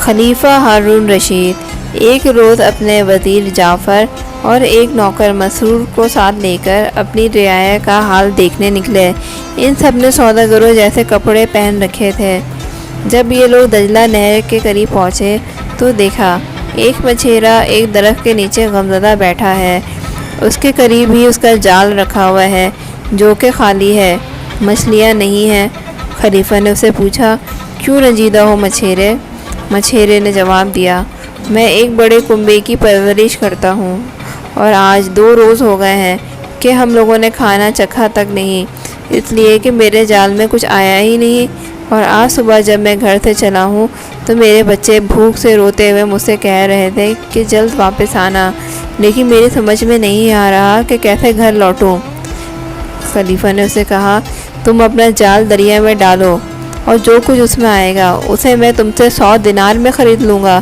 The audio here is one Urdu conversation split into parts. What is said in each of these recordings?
خلیفہ ہارون رشید ایک روز اپنے وزیر جعفر اور ایک نوکر مسرور کو ساتھ لے کر اپنی رعایا کا حال دیکھنے نکلے۔ ان سب نے سوداگروں جیسے کپڑے پہن رکھے تھے۔ جب یہ لوگ دجلہ نہر کے قریب پہنچے تو دیکھا ایک مچھیرا ایک درخت کے نیچے غمزدہ بیٹھا ہے۔ اس کے قریب ہی اس کا جال رکھا ہوا ہے جو کہ خالی ہے، مچھلیاں نہیں ہیں۔ خلیفہ نے اسے پوچھا، کیوں رنجیدہ ہو مچھیرے؟ مچھیرے نے جواب دیا، میں ایک بڑے کنبے کی پرورش کرتا ہوں اور آج 2 روز ہو گئے ہیں کہ ہم لوگوں نے کھانا چکھا تک نہیں، اس لیے کہ میرے جال میں کچھ آیا ہی نہیں۔ اور آج صبح جب میں گھر سے چلا ہوں تو میرے بچے بھوک سے روتے ہوئے مجھ سے کہہ رہے تھے کہ جلد واپس آنا، لیکن میری سمجھ میں نہیں آ رہا کہ کیسے گھر لوٹوں۔ خلیفہ نے اسے کہا، تم اپنا جال دریا میں ڈالو اور جو کچھ اس میں آئے گا اسے میں تم سے 100 دینار میں خرید لوں گا۔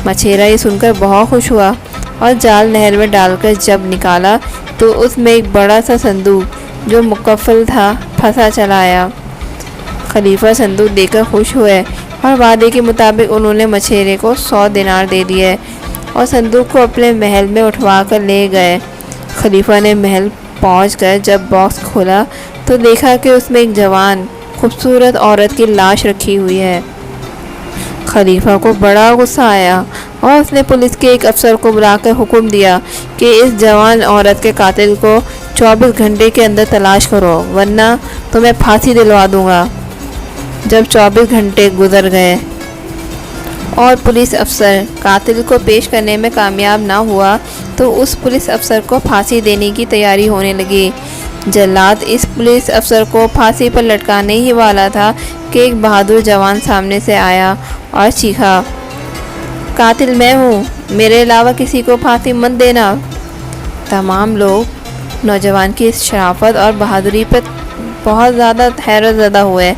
مچھیرا یہ سن کر بہت خوش ہوا اور جال نہر میں ڈال کر جب نکالا تو اس میں ایک بڑا سا صندوق جو مقفل تھا پھنسا چلا آیا۔ خلیفہ صندوق دے کر خوش ہوئے اور وعدے کے مطابق انہوں نے مچھیرے کو 100 دینار دے دیے اور صندوق کو اپنے محل میں اٹھوا کر لے گئے۔ خلیفہ نے محل پہنچ کر جب باکس کھولا تو دیکھا کہ اس میں ایک جوان خوبصورت عورت کی لاش رکھی ہوئی ہے۔ خلیفہ کو بڑا غصہ آیا اور اس نے پولیس کے ایک افسر کو بلا کر حکم دیا کہ اس جوان عورت کے قاتل کو 24 گھنٹے کے اندر تلاش کرو ورنہ تو میں پھانسی دلوا دوں گا۔ جب 24 گھنٹے گزر گئے اور پولیس افسر قاتل کو پیش کرنے میں کامیاب نہ ہوا تو اس پولیس افسر کو پھانسی دینے کی تیاری ہونے لگی۔ جلاد اس پولیس افسر کو پھانسی پر لٹکانے ہی والا تھا کہ ایک بہادر جوان سامنے سے آیا اور چیخا، قاتل میں ہوں، میرے علاوہ کسی کو پھانسی مت دینا۔ تمام لوگ نوجوان کی اس شرافت اور بہادری پر بہت زیادہ حیرت زدہ ہوئے۔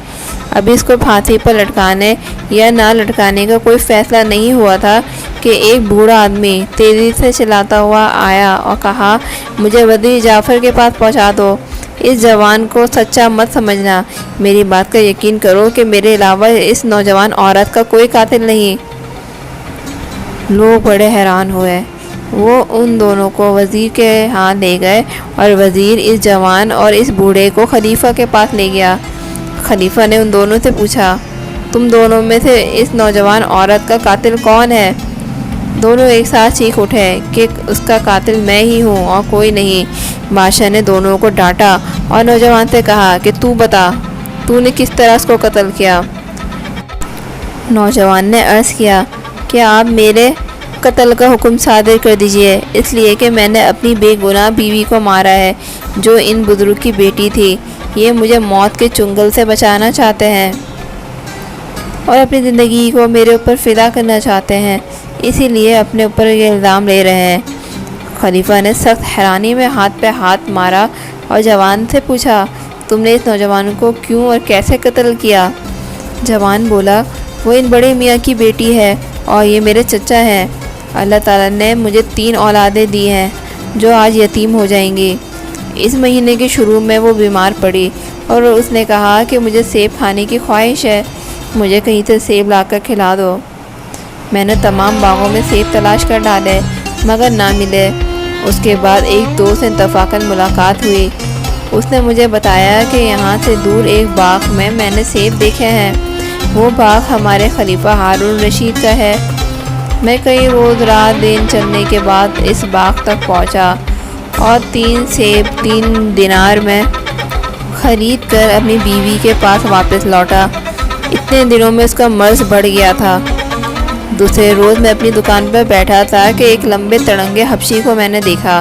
ابھی اس کو پھانسی پر لٹکانے یا نہ لٹکانے کا کوئی فیصلہ نہیں ہوا تھا کہ ایک بوڑھا آدمی تیزی سے چلاتا ہوا آیا اور کہا، مجھے وزیر جعفر کے پاس پہنچا دو۔ اس جوان کو سچا مت سمجھنا، میری بات کا یقین کرو کہ میرے علاوہ اس نوجوان عورت کا کوئی قاتل نہیں۔ لوگ بڑے حیران ہوئے۔ وہ ان دونوں کو وزیر کے ہاں لے گئے اور وزیر اس جوان اور اس بوڑھے کو خلیفہ کے پاس لے گیا۔ خلیفہ نے ان دونوں سے پوچھا، تم دونوں میں سے اس نوجوان عورت کا قاتل کون ہے؟ دونوں ایک ساتھ چیخ اٹھے کہ اس کا قاتل میں ہی ہوں اور کوئی نہیں۔ بادشاہ نے دونوں کو ڈانٹا اور نوجوان سے کہا کہ تو بتا، تو نے کس طرح اس کو قتل کیا؟ نوجوان نے عرض کیا کہ آپ میرے قتل کا حکم صادر کر دیجئے، اس لیے کہ میں نے اپنی بے گناہ بیوی کو مارا ہے جو ان بزرگ کی بیٹی تھی۔ یہ مجھے موت کے چنگل سے بچانا چاہتے ہیں اور اپنی زندگی کو میرے اوپر فدا کرنا چاہتے ہیں، اسی لیے اپنے اوپر یہ الزام لے رہے ہیں۔ خلیفہ نے سخت حیرانی میں ہاتھ پہ ہاتھ مارا اور جوان سے پوچھا، تم نے اس نوجوان کو کیوں اور کیسے قتل کیا؟ جوان بولا، وہ ان بڑے میاں کی بیٹی ہے اور یہ میرے چچا ہیں۔ اللہ تعالیٰ نے مجھے 3 اولادیں دی ہیں جو آج یتیم ہو جائیں گی۔ اس مہینے کے شروع میں وہ بیمار پڑی اور اس نے کہا کہ مجھے سیب کھانے کی خواہش ہے، مجھے کہیں سے سیب لا کر کھلا دو۔ میں نے تمام باغوں میں سیب تلاش کر ڈالے مگر نہ ملے۔ اس کے بعد ایک دوست سے اتفاقاً ملاقات ہوئی۔ اس نے مجھے بتایا کہ یہاں سے دور ایک باغ میں نے سیب دیکھے ہیں، وہ باغ ہمارے خلیفہ ہارون رشید کا ہے۔ میں کئی روز رات دن چلنے کے بعد اس باغ تک پہنچا اور 3 سیب 3 دینار میں خرید کر اپنی بیوی کے پاس واپس لوٹا۔ اتنے دنوں میں اس کا مرض بڑھ گیا تھا۔ دوسرے روز میں اپنی دکان پر بیٹھا تھا کہ ایک لمبے تڑنگے حبشی کو میں نے دیکھا۔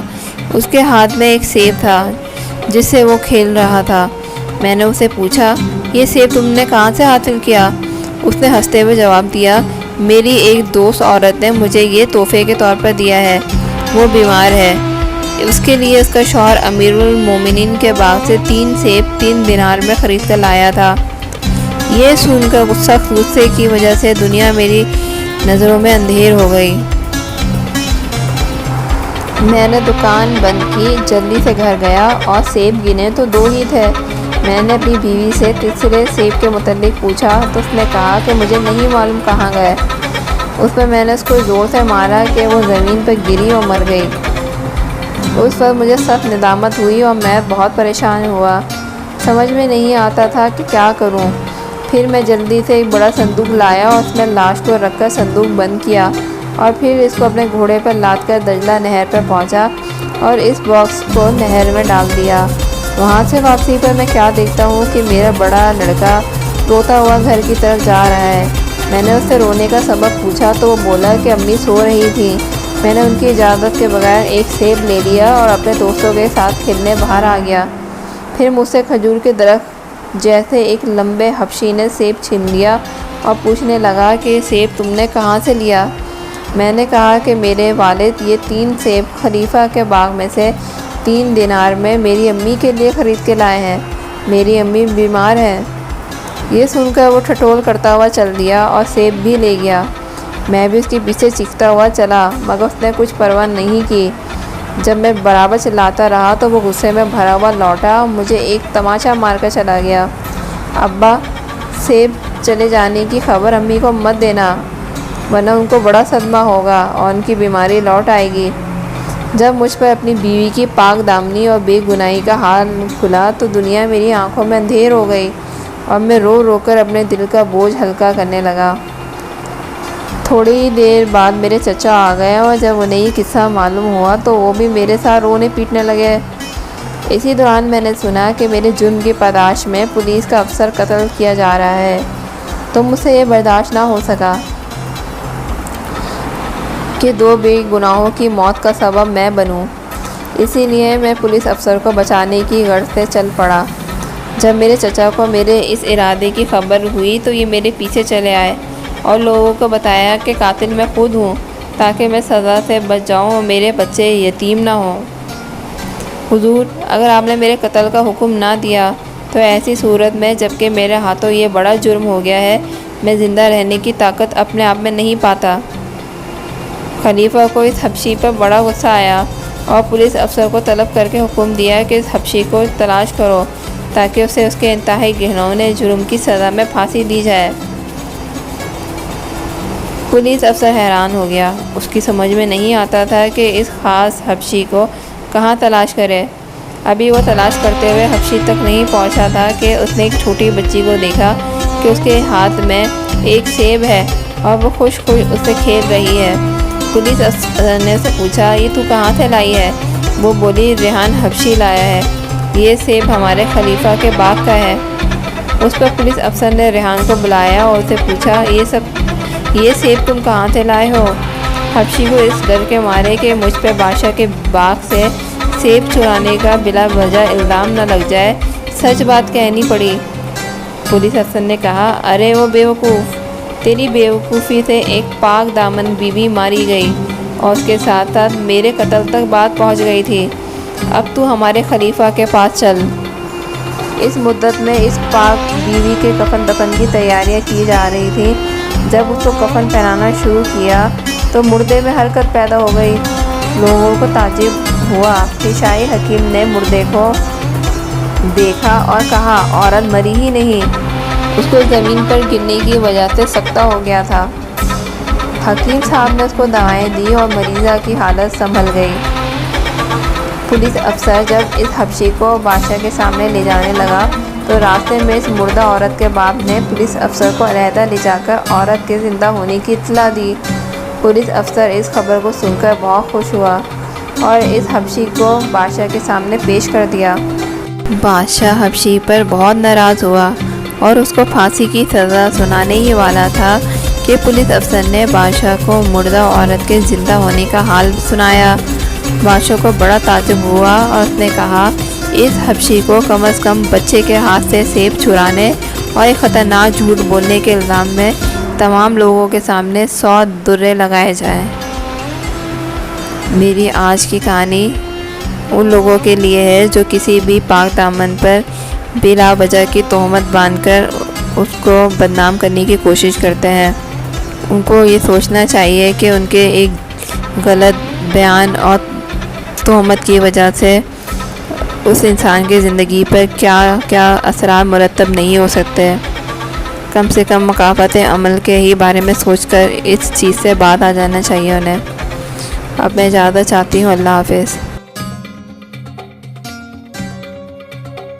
اس کے ہاتھ میں ایک سیب تھا جس سے وہ کھیل رہا تھا۔ میں نے اسے پوچھا، یہ سیب تم نے کہاں سے حاصل کیا؟ اس نے ہنستے ہوئے جواب دیا، میری ایک دوست عورت نے مجھے یہ تحفے کے طور پر دیا ہے، وہ بیمار ہے، اس کے لیے اس کا شوہر امیر المومنین کے باغ سے 3 سیب 3 دینار میں خرید کر لایا تھا۔ یہ سن کر سخت غصے کی وجہ سے دنیا میری نظروں میں اندھیر ہو گئی۔ میں نے دکان بند کی، جلدی سے گھر گیا اور سیب گنے تو 2 ہی تھے۔ میں نے اپنی بیوی سے تیسرے سیب کے متعلق پوچھا تو اس نے کہا کہ مجھے نہیں معلوم کہاں گئے۔ اس پر میں نے اس کو زور سے مارا کہ وہ زمین پر گری اور مر گئی۔ اس وقت مجھے سخت ندامت ہوئی اور میں بہت پریشان ہوا۔ سمجھ میں نہیں آتا تھا کہ کیا کروں۔ پھر میں جلدی سے ایک بڑا صندوق لایا اور اس میں لاش کو رکھ کر صندوق بند کیا، اور پھر اس کو اپنے گھوڑے پر لاد کر دجلہ نہر پر پہنچا اور اس باکس کو نہر میں ڈال دیا۔ وہاں سے واپسی پر میں کیا دیکھتا ہوں کہ میرا بڑا لڑکا روتا ہوا گھر کی طرف جا رہا ہے۔ میں نے اس سے رونے کا سبب پوچھا تو وہ بولا کہ امی سو رہی تھی۔ میں نے ان کی اجازت کے بغیر ایک سیب لے لیا اور اپنے دوستوں کے ساتھ کھیلنے باہر آ گیا۔ پھر مجھ سے کھجور کے درخت جیسے ایک لمبے حبشی نے سیب چھین لیا اور پوچھنے لگا کہ یہ سیب تم نے کہاں سے لیا؟ میں نے کہا کہ میرے والد یہ 3 سیب خلیفہ کے باغ میں سے 3 دینار میں میری امی کے لیے خرید کے لائے ہیں۔ میری امی بیمار ہیں۔ یہ سن کر وہ ٹھٹول کرتا ہوا چل دیا اور سیب بھی لے گیا۔ میں بھی اس کے پیچھے چیختا ہوا چلا، مگر اس نے کچھ پرواہ نہیں کی۔ جب میں برابر چلاتا رہا تو وہ غصے میں بھرا ہوا لوٹا اور مجھے ایک تماچا مار کر چلا گیا۔ ابا، سیب چلے جانے کی خبر امی کو مت دینا، ورنہ ان کو بڑا صدمہ ہوگا اور ان کی بیماری لوٹ آئے گی۔ جب مجھ پر اپنی بیوی کی پاک دامنی اور بے گناہی کا حال کھلا تو دنیا میری آنکھوں میں اندھیر ہو گئی اور میں رو رو کر اپنے دل کا بوجھ ہلکا کرنے لگا۔ تھوڑی دیر بعد میرے چچا آ گئے اور جب انہیں یہ قصہ معلوم ہوا تو وہ بھی میرے ساتھ رونے پیٹنے لگے۔ اسی دوران میں نے سنا کہ میرے جرم کی پاداش میں پولیس کا افسر قتل کیا جا رہا ہے، تو مجھ سے یہ برداشت نہ ہو سکا کہ 2 بے گناہوں کی موت کا سبب میں بنوں۔ اسی لیے میں پولیس افسر کو بچانے کی غرض سے چل پڑا۔ جب میرے چچا کو میرے اس ارادے کی خبر ہوئی تو یہ میرے پیچھے چلے آئے اور لوگوں کو بتایا کہ قاتل میں خود ہوں، تاکہ میں سزا سے بچ جاؤں اور میرے بچے یتیم نہ ہوں۔ حضور، اگر آپ نے میرے قتل کا حکم نہ دیا تو ایسی صورت میں جبکہ میرے ہاتھوں یہ بڑا جرم ہو گیا ہے، میں زندہ رہنے کی طاقت اپنے آپ میں نہیں پاتا۔ خلیفہ کو اس حبشی پر بڑا غصہ آیا اور پولیس افسر کو طلب کر کے حکم دیا کہ اس حبشی کو تلاش کرو تاکہ اسے اس کے انتہائی گھنونے جرم کی سزا میں پھانسی دی جائے۔ پولیس افسر حیران ہو گیا۔ اس کی سمجھ میں نہیں آتا تھا کہ اس خاص حبشی کو کہاں تلاش کرے۔ ابھی وہ تلاش کرتے ہوئے حبشی تک نہیں پہنچا تھا کہ اس نے ایک چھوٹی بچی کو دیکھا کہ اس کے ہاتھ میں ایک سیب ہے اور وہ خوش اس سے کھیل رہی ہے۔ پولیس افسر نے اسے پوچھا، یہ تو کہاں سے لائی ہے؟ وہ بولی، ریحان حبشی لایا ہے، یہ سیب ہمارے خلیفہ کے باغ کا ہے۔ اس پر پولیس افسر نے ریحان کو بلایا اور اسے پوچھا، یہ سیب تم کہاں سے لائے ہو؟ حبشی کو اس ڈر کے مارے کہ مجھ پہ بادشاہ کے باغ سے سیب چرانے کا بلا وجہ الزام نہ لگ جائے، سچ بات کہنی پڑی۔ پولیس افسر نے کہا، ارے وہ بیوقوف، تیری بیوقوفی سے ایک پاک دامن بیوی ماری گئی اور اس کے ساتھ ساتھ میرے قتل تک بات پہنچ گئی تھی۔ اب تو ہمارے خلیفہ کے پاس چل۔ اس مدت میں اس پاک بیوی کے کفن دفن کی تیاریاں کی جا رہی تھیں۔ جب اس کو کفن پہنانا شروع کیا تو مردے میں حرکت پیدا ہو گئی۔ لوگوں کو تعجب ہوا کہ شاہی حکیم نے مردے کو دیکھا اور کہا، عورت مری ہی نہیں، اس کو زمین پر گرنے کی وجہ سے سکتہ ہو گیا تھا۔ حکیم صاحب نے اس کو دوائیں دی اور مریضہ کی حالت سنبھل گئی۔ پولیس افسر جب اس حبشی کو بادشاہ کے سامنے لے جانے لگا تو راستے میں اس مردہ عورت کے باپ نے پولیس افسر کو علیحدہ لے جا کر عورت کے زندہ ہونے کی اطلاع دی۔ پولیس افسر اس خبر کو سن کر بہت خوش ہوا اور اس حبشی کو بادشاہ کے سامنے پیش کر دیا۔ بادشاہ حبشی پر بہت ناراض ہوا اور اس کو پھانسی کی سزا سنانے ہی والا تھا کہ پولیس افسر نے بادشاہ کو مردہ عورت کے زندہ ہونے کا حال سنایا۔ بادشاہ کو بڑا تعجب ہوا اور اس نے کہا، اس حبشی کو کم از کم بچے کے ہاتھ سے سیب چرانے اور ایک خطرناک جھوٹ بولنے کے الزام میں تمام لوگوں کے سامنے 100 درے لگائے جائیں۔ میری آج کی کہانی ان لوگوں کے لیے ہے جو کسی بھی پاک دامن پر بلا وجہ کی تہمت باندھ کر اس کو بدنام کرنے کی کوشش کرتے ہیں۔ ان کو یہ سوچنا چاہیے کہ ان کے ایک غلط بیان اور تہمت کی وجہ سے اس انسان کی زندگی پر کیا کیا اثرات مرتب نہیں ہو سکتے۔ کم سے کم مکافات عمل کے ہی بارے میں سوچ کر اس چیز سے بعد آ جانا چاہیے انہیں۔ اب میں اجازت چاہتی ہوں، اللہ حافظ۔